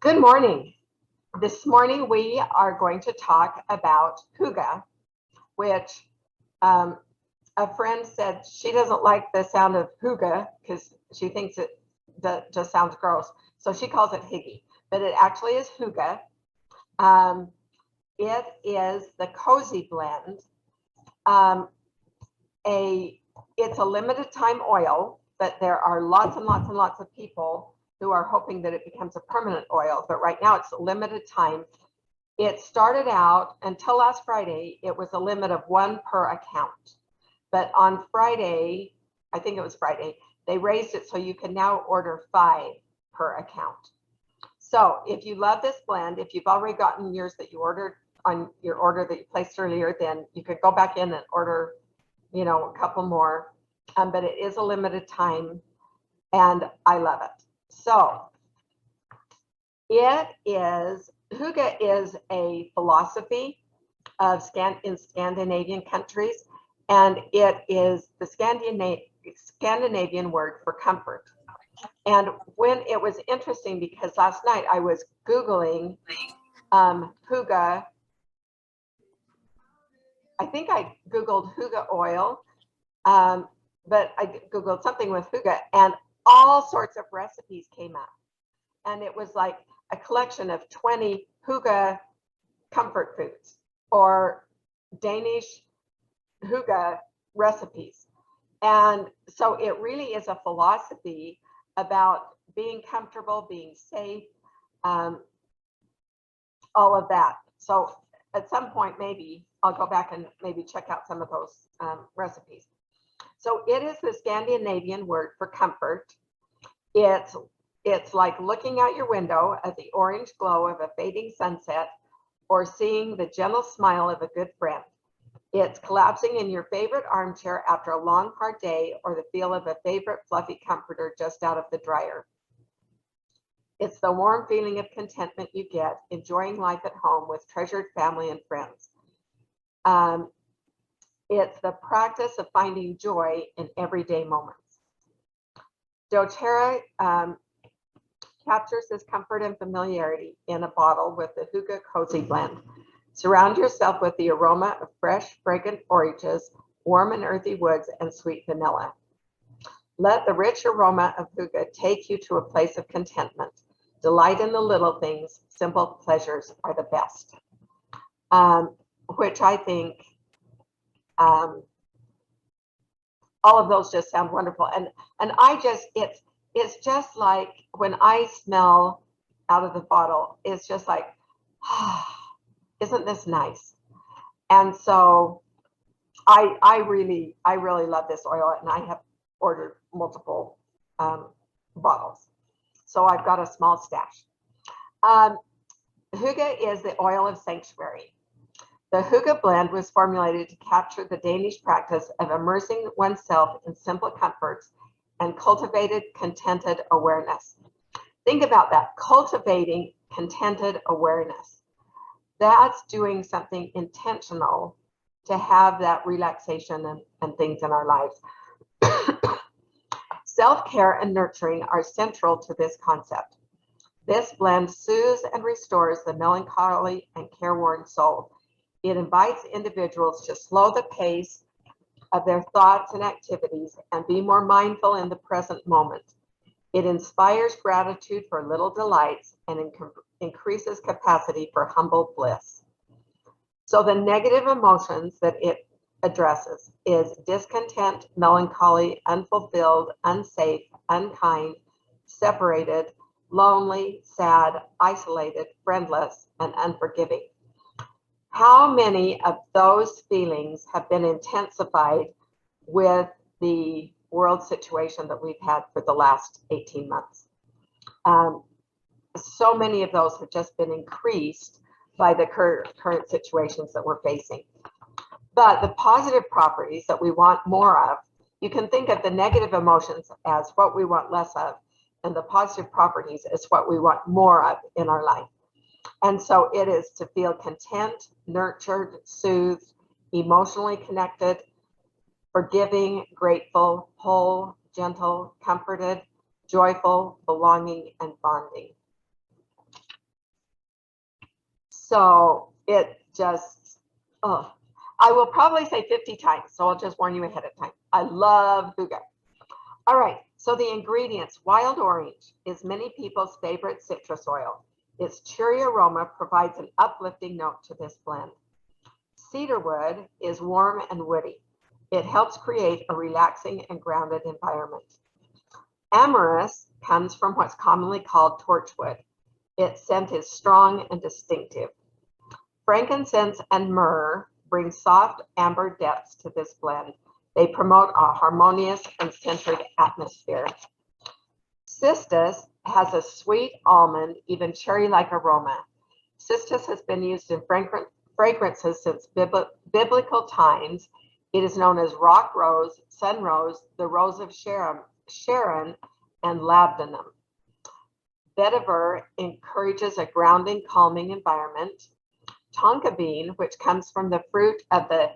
Good morning. This morning we are going to talk about hygge, which a friend said she doesn't like the sound of hygge because she thinks it just sounds gross. So she calls it hygge, but it actually is hygge. It is the cozy blend. It's a limited time oil, but there are lots and lots and lots of people who are hoping that it becomes a permanent oil. But right now it's a limited time. It started out until last Friday, it was a limit of 1 per account. But on Friday, I think it was Friday, they raised it so you can now order 5 per account. So if you love this blend, if you've already gotten yours that you ordered on your order that you placed earlier, then you could go back in and order, a couple more. But it is a limited time and I love it. So hygge is a philosophy of in Scandinavian countries, and it is the Scandinavian word for comfort. And when it was interesting because last night I was Googling hygge. I think I Googled hygge oil, but I Googled something with hygge and all sorts of recipes came up. And it was like a collection of 20 hygge comfort foods or Danish hygge recipes. And so it really is a philosophy about being comfortable, being safe, all of that. So at some point, maybe I'll go back and maybe check out some of those recipes. So it is the Scandinavian word for comfort. It's like looking out your window at the orange glow of a fading sunset or seeing the gentle smile of a good friend. It's collapsing in your favorite armchair after a long, hard day or the feel of a favorite fluffy comforter just out of the dryer. It's the warm feeling of contentment you get enjoying life at home with treasured family and friends. It's the practice of finding joy in everyday moments. doTERRA captures this comfort and familiarity in a bottle with the hygge cozy blend. Surround yourself with the aroma of fresh, fragrant oranges, warm and earthy woods, and sweet vanilla. Let the rich aroma of hygge take you to a place of contentment. Delight in the little things. Simple pleasures are the best. Which I think all of those just sound wonderful. And it's just like when I smell out of the bottle, it's just like, isn't this nice? And so I really love this oil, and I have ordered multiple bottles. So I've got a small stash. Hygge is the oil of sanctuary. The hygge blend was formulated to capture the Danish practice of immersing oneself in simple comforts and cultivated contented awareness. Think about that, cultivating contented awareness. That's doing something intentional to have that relaxation and things in our lives. Self-care and nurturing are central to this concept. This blend soothes and restores the melancholy and careworn soul. It invites individuals to slow the pace of their thoughts and activities and be more mindful in the present moment. It inspires gratitude for little delights and increases capacity for humble bliss. So the negative emotions that it addresses is discontent, melancholy, unfulfilled, unsafe, unkind, separated, lonely, sad, isolated, friendless, and unforgiving. How many of those feelings have been intensified with the world situation that we've had for the last 18 months? So many of those have just been increased by the current situations that we're facing. But the positive properties that we want more of, you can think of the negative emotions as what we want less of, and the positive properties as what we want more of in our life. And so it is to feel content, nurtured, soothed, emotionally connected, forgiving, grateful, whole, gentle, comforted, joyful, belonging, and bonding. So it just, oh, I will probably say 50 times. So I'll just warn you ahead of time. I love hygge. All right, so the ingredients. Wild orange is many people's favorite citrus oil. Its cheery aroma provides an uplifting note to this blend. Cedarwood is warm and woody. It helps create a relaxing and grounded environment. Amorous comes from what's commonly called torchwood. Its scent is strong and distinctive. Frankincense and myrrh bring soft amber depths to this blend. They promote a harmonious and centered atmosphere. Cistus has a sweet almond, even cherry-like aroma. Cistus has been used in fragrances since biblical times. It is known as rock rose, sun rose, the rose of Sharon, and labdanum. Vetiver encourages a grounding, calming environment. Tonka bean, which comes from the fruit of the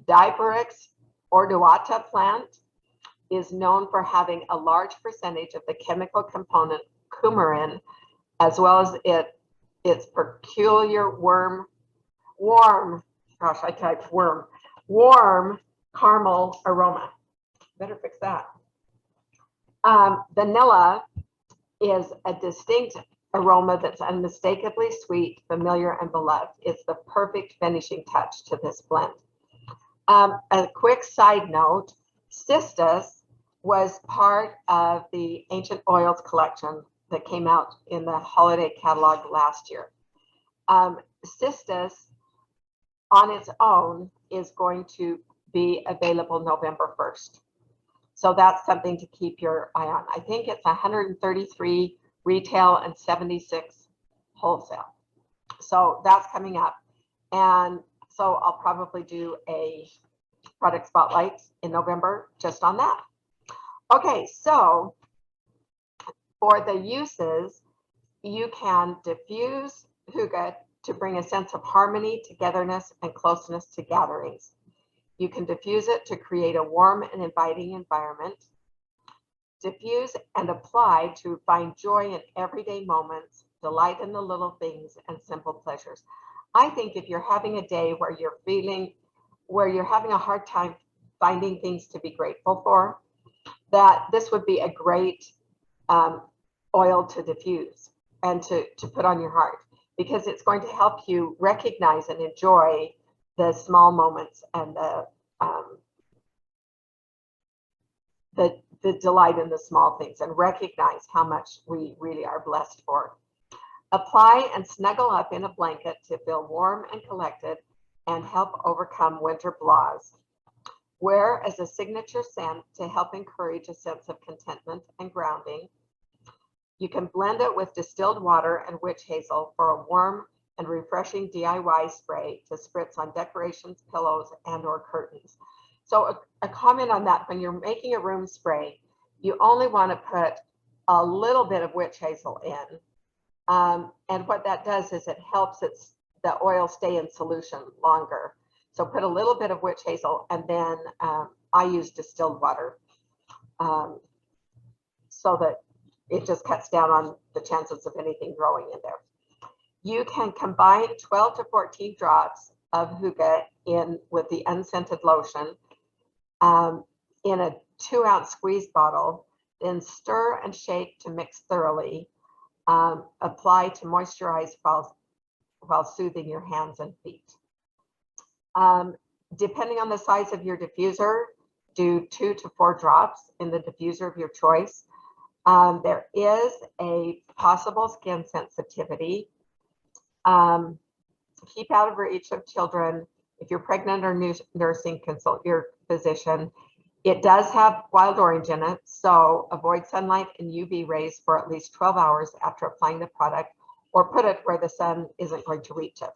Diberix orduata plant, is known for having a large percentage of the chemical component coumarin, as well as its peculiar warm caramel aroma. Better fix that. Vanilla is a distinct aroma that's unmistakably sweet, familiar, and beloved. It's the perfect finishing touch to this blend. A quick side note, Cistus was part of the Ancient Oils collection that came out in the holiday catalog last year. Cistus on its own is going to be available November 1st. So that's something to keep your eye on. I think it's 133 retail and 76 wholesale. So that's coming up. And so I'll probably do a product spotlight in November just on that. Okay, so for the uses, you can diffuse hygge to bring a sense of harmony, togetherness, and closeness to gatherings. You can diffuse it to create a warm and inviting environment. Diffuse and apply to find joy in everyday moments, delight in the little things, and simple pleasures. I think if you're having a day where you're having a hard time finding things to be grateful for, that this would be a great oil to diffuse and to put on your heart, because it's going to help you recognize and enjoy the small moments and the delight in the small things, and recognize how much we really are blessed for. Apply and snuggle up in a blanket to feel warm and collected and help overcome winter blahs. Wear as a signature scent to help encourage a sense of contentment and grounding. You can blend it with distilled water and witch hazel for a warm and refreshing DIY spray to spritz on decorations, pillows, and/or curtains. So a comment on that: when you're making a room spray, you only want to put a little bit of witch hazel in. And what that does is it helps the oil stay in solution longer. So put a little bit of witch hazel, and then I use distilled water so that it just cuts down on the chances of anything growing in there. You can combine 12 to 14 drops of hygge in with the unscented lotion in a 2-ounce squeeze bottle, then stir and shake to mix thoroughly. Apply to moisturize while soothing your hands and feet. Depending on the size of your diffuser, do 2 to 4 drops in the diffuser of your choice. There is a possible skin sensitivity. Keep out of reach of children. If you're pregnant or nursing, consult your physician. It does have wild orange in it, so avoid sunlight and UV rays for at least 12 hours after applying the product, or put it where the sun isn't going to reach it.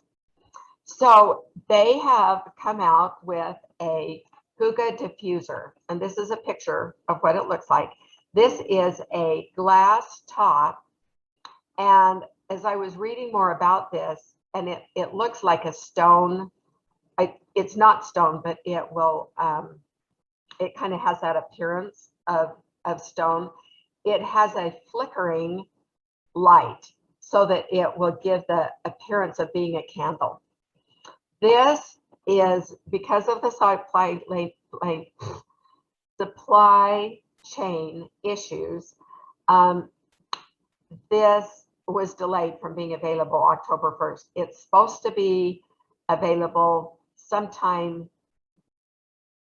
So they have come out with a hygge diffuser, and this is a picture of what it looks like. This is a glass top, and as I was reading more about this, and it looks like a stone. It's not stone, but it will. It kind of has that appearance of stone. It has a flickering light, so that it will give the appearance of being a candle. This is because of the supply chain issues. This was delayed from being available October 1st. It's supposed to be available sometime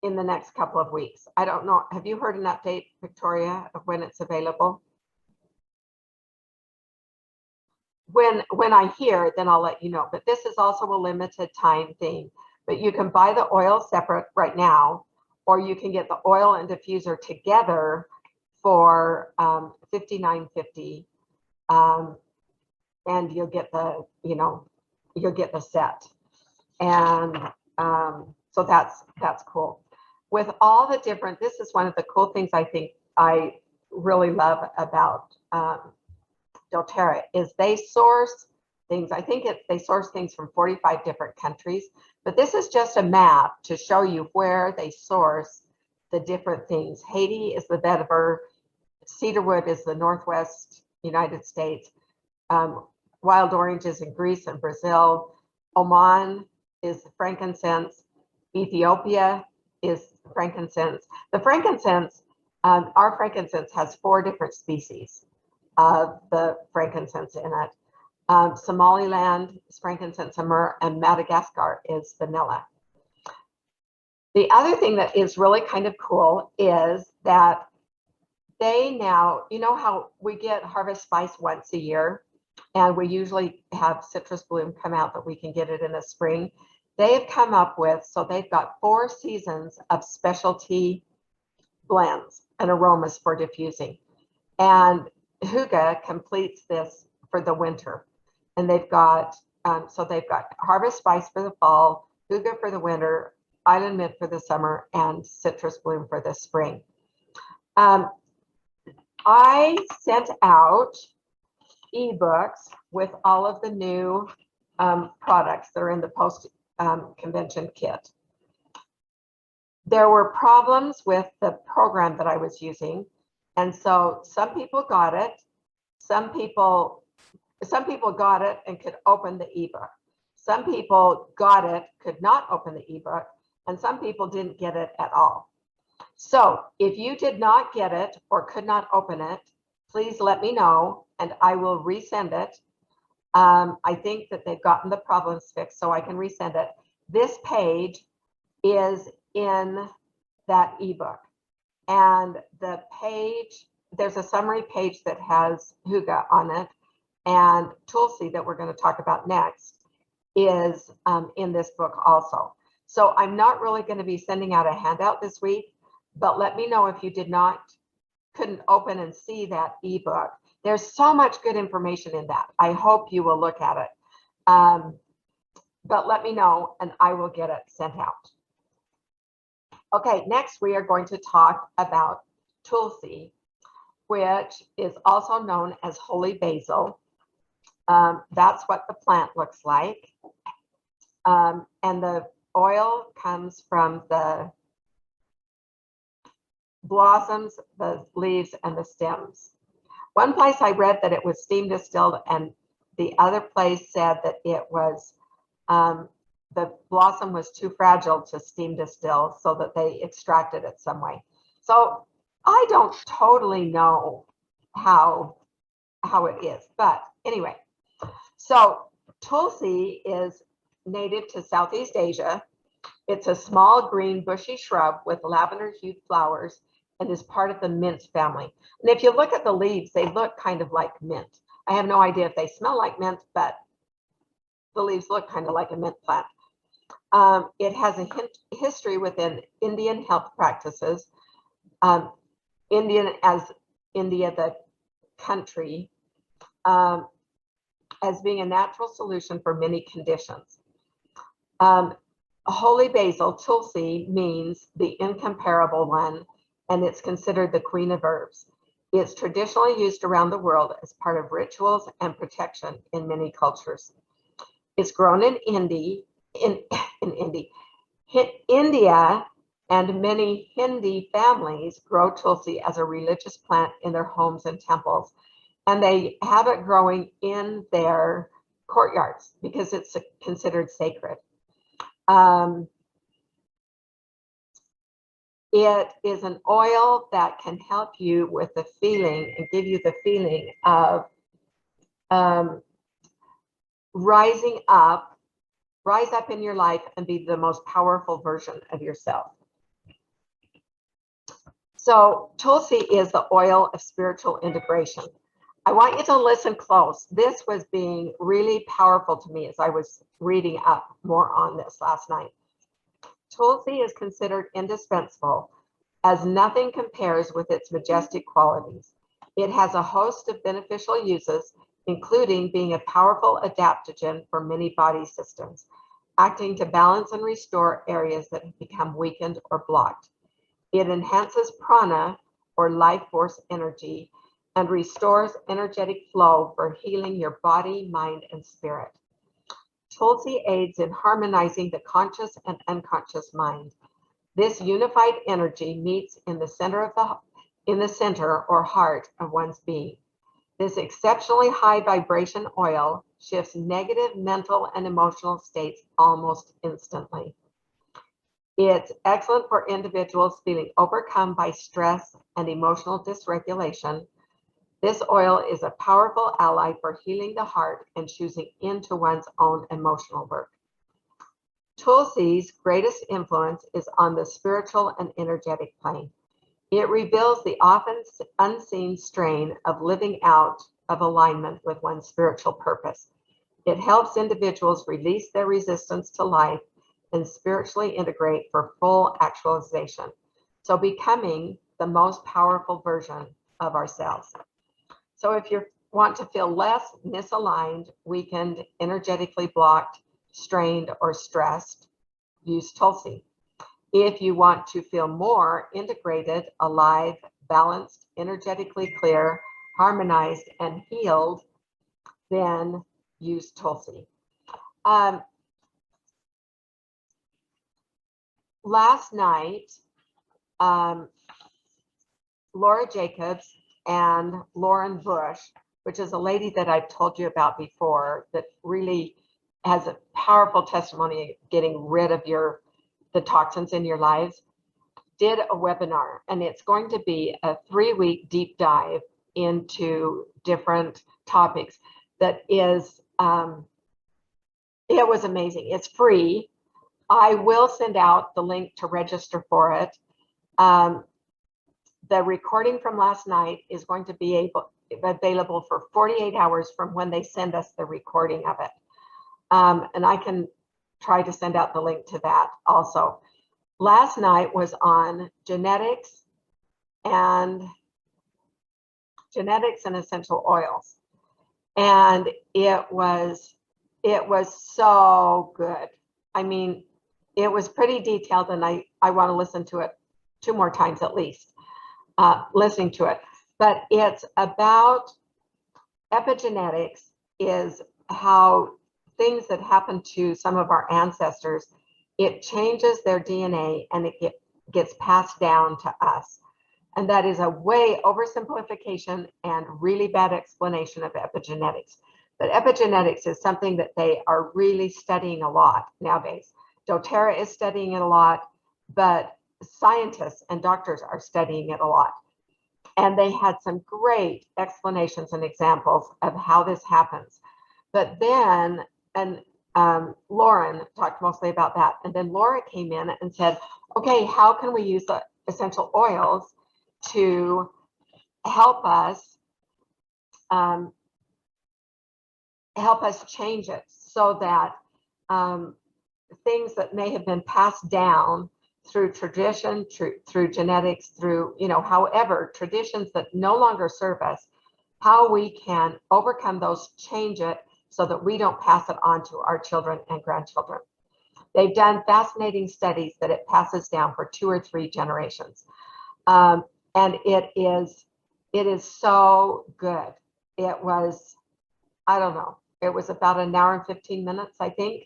in the next couple of weeks. I don't know. Have you heard an update, Victoria, of when it's available? When I hear, then I'll let you know. But this is also a limited time thing. But you can buy the oil separate right now, or you can get the oil and diffuser together for $59.50, and you'll get the you'll get the set. And so that's cool. With all the different, this is one of the cool things I think I really love about doTERRA is they source things. I think they source things from 45 different countries, but this is just a map to show you where they source the different things. Haiti is the vetiver, cedarwood is the Northwest United States, wild oranges in Greece and Brazil, Oman is frankincense, Ethiopia is frankincense. The frankincense, our frankincense has 4 different species of the frankincense in it. Somaliland is frankincense and myrrh, and Madagascar is vanilla. The other thing that is really kind of cool is that they now, you know how we get harvest spice once a year, and we usually have citrus bloom come out, but we can get it in the spring. They've come up with, so they've got 4 seasons of specialty blends and aromas for diffusing. And Hygge completes this for the winter. And they've got, so they've got harvest spice for the fall, Hygge for the winter, island mint for the summer, and citrus bloom for the spring. I sent out ebooks with all of the new products that are in the post-convention kit. There were problems with the program that I was using, and so some people got it. Some people got it and could open the ebook. Some people got it, could not open the ebook, and some people didn't get it at all. So if you did not get it or could not open it, please let me know and I will resend it. I think that they've gotten the problems fixed, so I can resend it. This page is in that ebook, and the page, there's a summary page that has Hygge on it, and Tulsi, that we're going to talk about next, is in this book also. So I'm not really going to be sending out a handout this week, but let me know if you couldn't open and see that ebook. There's so much good information in that. I hope you will look at it. But let me know and I will get it sent out. Okay, next we are going to talk about Tulsi, which is also known as Holy Basil. That's what the plant looks like. And the oil comes from the blossoms, the leaves, and the stems. One place I read that it was steam distilled, and the other place said that it was the blossom was too fragile to steam distill, so that they extracted it some way. So I don't totally know how it is, but anyway. So Tulsi is native to Southeast Asia. It's a small green bushy shrub with lavender hued flowers and is part of the mint family. And if you look at the leaves, they look kind of like mint. I have no idea if they smell like mint, but the leaves look kind of like a mint plant. It has a history within Indian health practices. India the country, as being a natural solution for many conditions. Holy Basil, Tulsi, means the incomparable one, and it's considered the queen of herbs. It's traditionally used around the world as part of rituals and protection in many cultures. It's grown in India, and many Hindi families grow Tulsi as a religious plant in their homes and temples. and they have it growing in their courtyards because it's considered sacred. It is an oil that can help you with the feeling and give you the feeling of rise up in your life and be the most powerful version of yourself. So Tulsi is the oil of spiritual integration. I want you to listen close. This was being really powerful to me as I was reading up more on this last night. Tulsi is considered indispensable as nothing compares with its majestic qualities. It has a host of beneficial uses, including being a powerful adaptogen for many body systems, acting to balance and restore areas that have become weakened or blocked. It enhances prana, or life force energy, and restores energetic flow for healing your body, mind, and spirit. Tulsi aids in harmonizing the conscious and unconscious mind. This unified energy meets in the center or heart of one's being. This exceptionally high vibration oil shifts negative mental and emotional states almost instantly. It's excellent for individuals feeling overcome by stress and emotional dysregulation. This oil is a powerful ally for healing the heart and choosing into one's own emotional work. Tulsi's greatest influence is on the spiritual and energetic plane. It reveals the often unseen strain of living out of alignment with one's spiritual purpose. It helps individuals release their resistance to life and spiritually integrate for full actualization, so becoming the most powerful version of ourselves. So if you want to feel less misaligned, weakened, energetically blocked, strained, or stressed, use Tulsi. If you want to feel more integrated, alive, balanced, energetically clear, harmonized, and healed, then use Tulsi. Last night, Laura Jacobs and Lauren Bush, which is a lady that I've told you about before, that really has a powerful testimony of getting rid of the toxins in your lives, did a webinar, and it's going to be a 3-week deep dive into different topics that is, it was amazing. It's free. I will send out the link to register for it. The recording from last night is going to be available for 48 hours from when they send us the recording of it. And I can try to send out the link to that also. Last night was on genetics and essential oils. And it was so good. I mean, it was pretty detailed, and I want to listen to it 2 more times at least, listening to it. But it's about epigenetics, is how things that happen to some of our ancestors, it changes their DNA and it gets passed down to us. And that is a way oversimplification and really bad explanation of epigenetics. But epigenetics is something that they are really studying a lot nowadays. doTERRA is studying it a lot, but scientists and doctors are studying it a lot. And they had some great explanations and examples of how this happens. But then, Lauren talked mostly about that. And then Laura came in and said, okay, how can we use the essential oils to help us change it, so that things that may have been passed down through tradition, through genetics, through, however, traditions that no longer serve us, how we can overcome those, change it so that we don't pass it on to our children and grandchildren. They've done fascinating studies that it passes down for 2 or 3 generations. And it is so good. It was, I don't know, it was about 1 hour and 15 minutes, I think.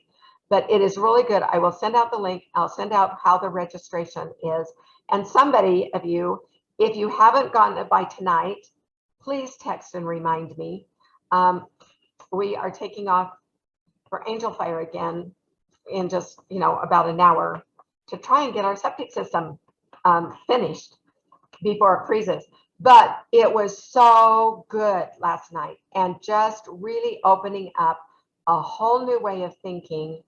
But it is really good. I will send out the link. I'll send out how the registration is. And somebody of you, if you haven't gotten it by tonight, please text and remind me. We are taking off for Angel Fire again in just, about an hour to try and get our septic system finished before it freezes. But it was so good last night, and just really opening up a whole new way of thinking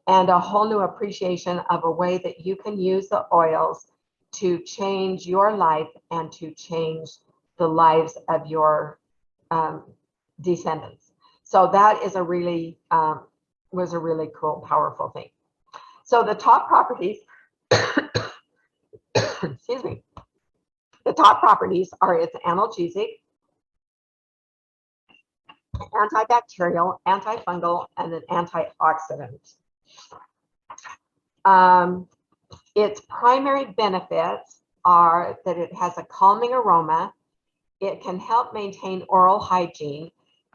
and a whole new appreciation of a way that you can use the oils to change your life and to change the lives of your descendants. So that is was a really cool, powerful thing. So the top properties, excuse me, the top properties are it's analgesic, antibacterial, antifungal, and an antioxidant. Its primary benefits are that it has a calming aroma, it can help maintain oral hygiene,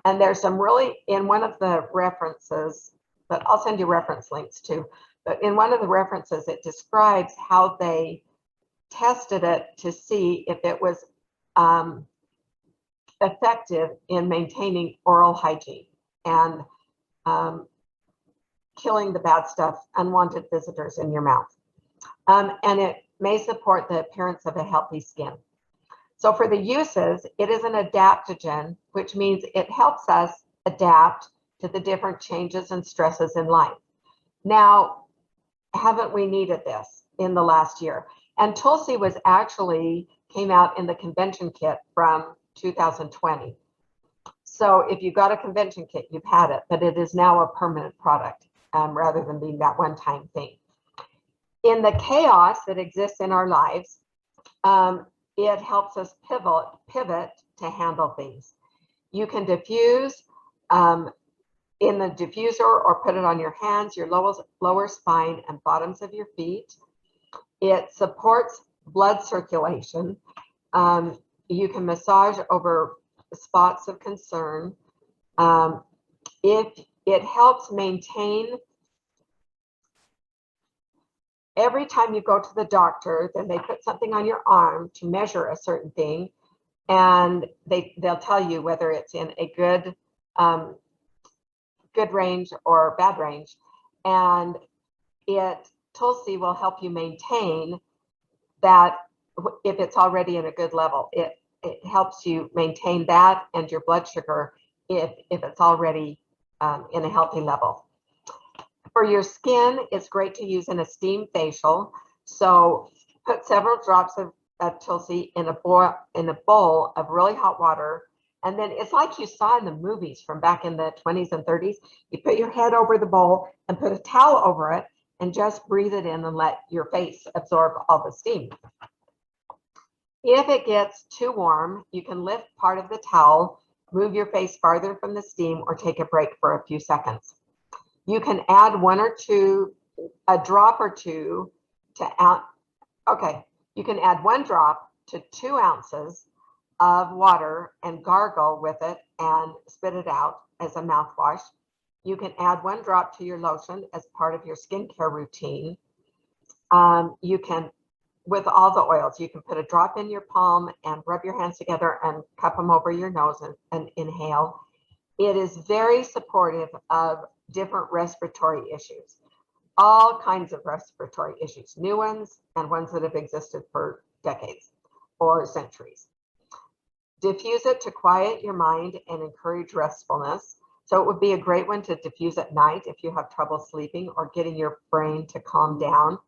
and there's some really, in one of the references, but I'll send you reference links too, but in one of the references it describes how they tested it to see if it was effective in maintaining oral hygiene and killing the bad stuff, unwanted visitors in your mouth. And it may support the appearance of a healthy skin. So for the uses, it is an adaptogen, which means it helps us adapt to the different changes and stresses in life. Now, haven't we needed this in the last year? And Tulsi came out in the convention kit from 2020. So if you got a convention kit, you've had it, but it is now a permanent product rather than being that one-time thing. In the chaos that exists in our lives, it helps us pivot to handle things. You can diffuse in the diffuser or put it on your hands, your lower spine and bottoms of your feet. It supports blood circulation. You can massage over spots of concern. It helps maintain. Every time you go to the doctor, then they put something on your arm to measure a certain thing, and they'll tell you whether it's in a good range or bad range. And Tulsi will help you maintain that if it's already in a good level. It helps you maintain that and your blood sugar if it's already in a healthy level. For your skin, it's great to use in a steam facial. So put several drops of Tulsi in a bowl of really hot water. And then it's like you saw in the movies from back in the 20s and 30s. You put your head over the bowl and put a towel over it and just breathe it in and let your face absorb all the steam. If it gets too warm, you can lift part of the towel, move your face farther from the steam, or take a break for a few seconds. You can add a drop or two you can add 1 drop to 2 ounces of water and gargle with it and spit it out as a mouthwash. You can add 1 drop to your lotion as part of your skincare routine. You can, with all the oils, you can put a drop in your palm and rub your hands together and cup them over your nose and inhale. It is very supportive of different respiratory issues, all kinds of respiratory issues, new ones and ones that have existed for decades or centuries. Diffuse it to quiet your mind and encourage restfulness. So it would be a great one to diffuse at night if you have trouble sleeping or getting your brain to calm down.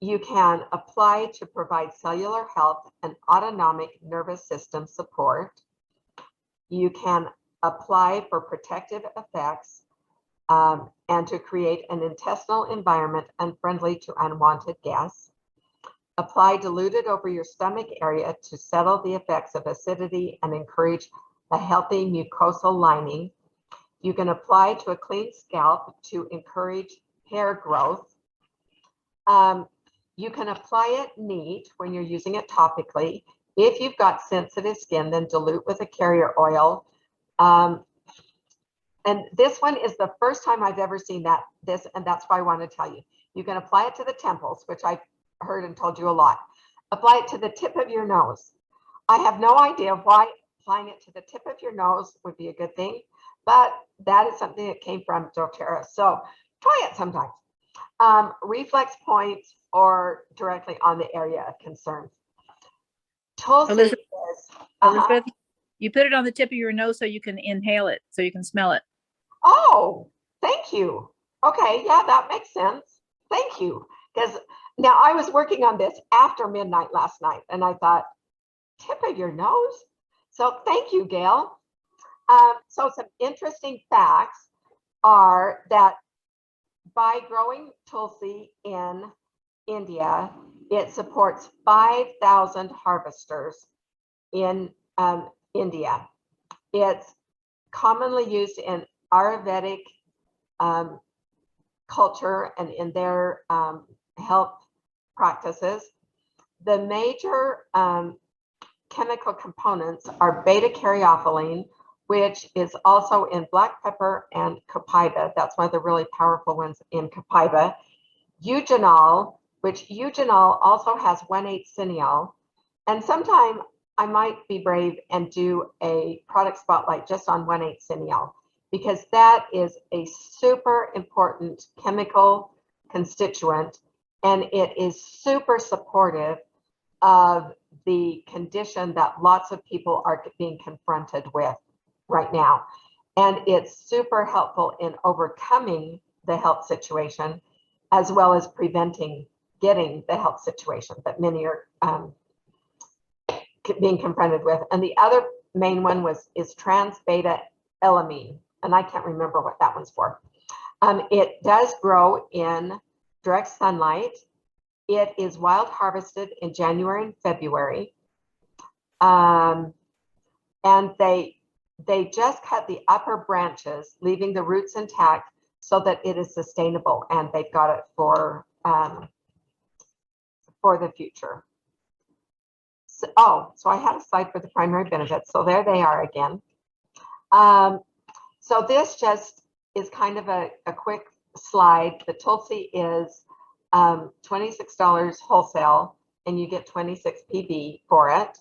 You can apply to provide cellular health and autonomic nervous system support. You can apply for protective effects and to create an intestinal environment unfriendly to unwanted guests. Apply diluted over your stomach area to settle the effects of acidity and encourage a healthy mucosal lining. You can apply to a clean scalp to encourage hair growth. You can apply it neat when you're using it topically. If you've got sensitive skin, then dilute with a carrier oil. And this one is the first time I've ever seen this, and that's why I want to tell you. You can apply it to the temples, which I've heard and told you a lot. Apply it to the tip of your nose. I have no idea why applying it to the tip of your nose would be a good thing, but that is something that came from doTERRA. So try it sometime. Reflex point or directly on the area of concern. Tulsi Elizabeth, is, Elizabeth, you put it on the tip of your nose so you can inhale it, so you can smell it. oh, thank you. Okay, yeah, that makes sense. Thank you. Because now I was working on this after midnight last night, and I thought, tip of your nose? So thank you, Gail. So some interesting facts are that by growing Tulsi in India, it supports 5,000 harvesters in India. It's commonly used in Ayurvedic culture and in their health practices. The major chemical components are beta-caryophyllene, which is also in black pepper and copaiba. That's one of the really powerful ones in copaiba. Eugenol, which eugenol also has 1,8-cineol. And sometime I might be brave and do a product spotlight just on 1,8-cineol, because that is a super important chemical constituent, and it is super supportive of the condition that lots of people are being confronted with right now. And it's super helpful in overcoming the health situation, as well as preventing getting the health situation that many are being confronted with. And the other main one is trans beta elamine, and I can't remember what that one's for. It does grow in direct sunlight. It is wild harvested in January and February. And they just cut the upper branches, leaving the roots intact so that it is sustainable, and they've got it for the future. So I had a slide for the primary benefits. So there they are again. So this just is kind of a quick slide. The Tulsi is $26 wholesale, and you get 26 PB for it.